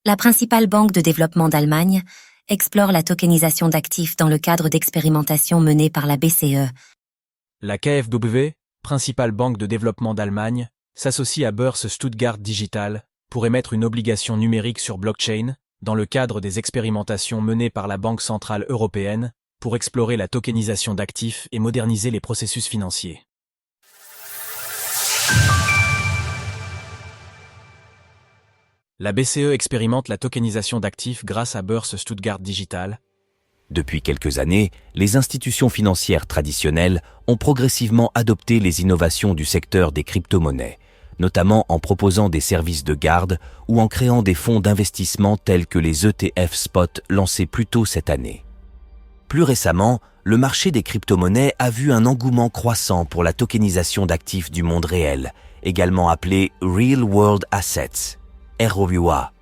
La principale banque de développement d'Allemagne explore la tokenisation d'actifs dans le cadre d'expérimentations menées par la BCE. La KfW, principale banque de développement d'Allemagne, s'associe à Börse Stuttgart Digital pour émettre une obligation numérique sur blockchain dans le cadre des expérimentations menées par la Banque centrale européenne pour explorer la tokenisation d'actifs et moderniser les processus financiers. La BCE expérimente la tokenisation d'actifs grâce à Börse Stuttgart Digital. Depuis quelques années, les institutions financières traditionnelles ont progressivement adopté les innovations du secteur des crypto-monnaies, notamment en proposant des services de garde ou en créant des fonds d'investissement tels que les ETF Spot lancés plus tôt cette année. Plus récemment, le marché des crypto-monnaies a vu un engouement croissant pour la tokenisation d'actifs du monde réel, également appelé Real World Assets, RWA.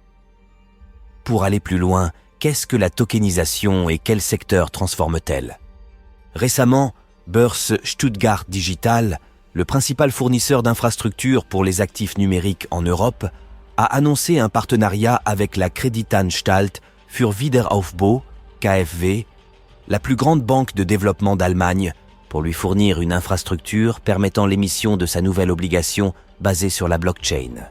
Pour aller plus loin, qu'est-ce que la tokenisation et quel secteur transforme-t-elle? Récemment, Börse Stuttgart Digital, le principal fournisseur d'infrastructures pour les actifs numériques en Europe, a annoncé un partenariat avec la Kreditanstalt für Wiederaufbau, KfW, la plus grande banque de développement d'Allemagne, pour lui fournir une infrastructure permettant l'émission de sa nouvelle obligation basée sur la blockchain.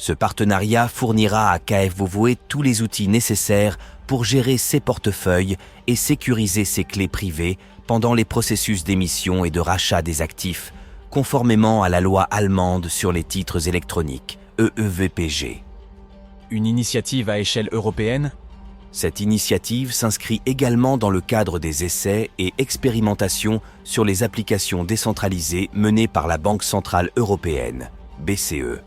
Ce partenariat fournira à KfW tous les outils nécessaires pour gérer ses portefeuilles et sécuriser ses clés privées pendant les processus d'émission et de rachat des actifs, conformément à la loi allemande sur les titres électroniques, EEVPG. Une initiative à échelle européenne? Cette initiative s'inscrit également dans le cadre des essais et expérimentations sur les applications décentralisées menées par la Banque centrale européenne, BCE.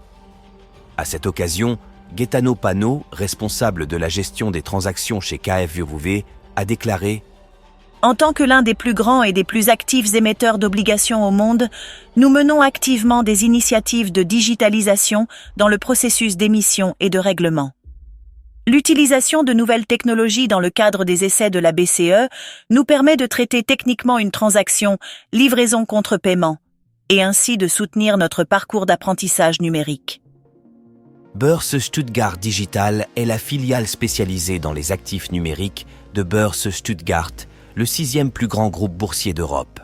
À cette occasion, Gaetano Pano, responsable de la gestion des transactions chez KfW, a déclaré « En tant que l'un des plus grands et des plus actifs émetteurs d'obligations au monde, nous menons activement des initiatives de digitalisation dans le processus d'émission et de règlement. L'utilisation de nouvelles technologies dans le cadre des essais de la BCE nous permet de traiter techniquement une transaction, livraison contre paiement, et ainsi de soutenir notre parcours d'apprentissage numérique. » Börse Stuttgart Digital est la filiale spécialisée dans les actifs numériques de Börse Stuttgart, le 6e plus grand groupe boursier d'Europe.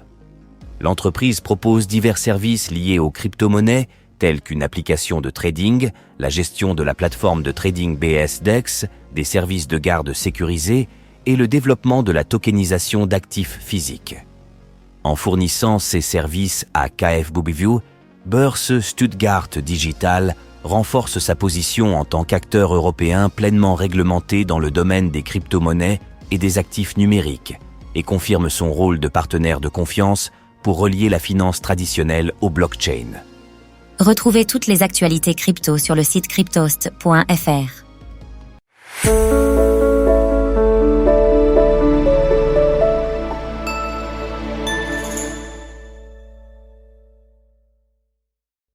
L'entreprise propose divers services liés aux crypto-monnaies, tels qu'une application de trading, la gestion de la plateforme de trading BSDEX, des services de garde sécurisés et le développement de la tokenisation d'actifs physiques. En fournissant ces services à KfW, Börse Stuttgart Digital renforce sa position en tant qu'acteur européen pleinement réglementé dans le domaine des crypto-monnaies et des actifs numériques et confirme son rôle de partenaire de confiance pour relier la finance traditionnelle au blockchain. Retrouvez toutes les actualités crypto sur le site cryptost.fr.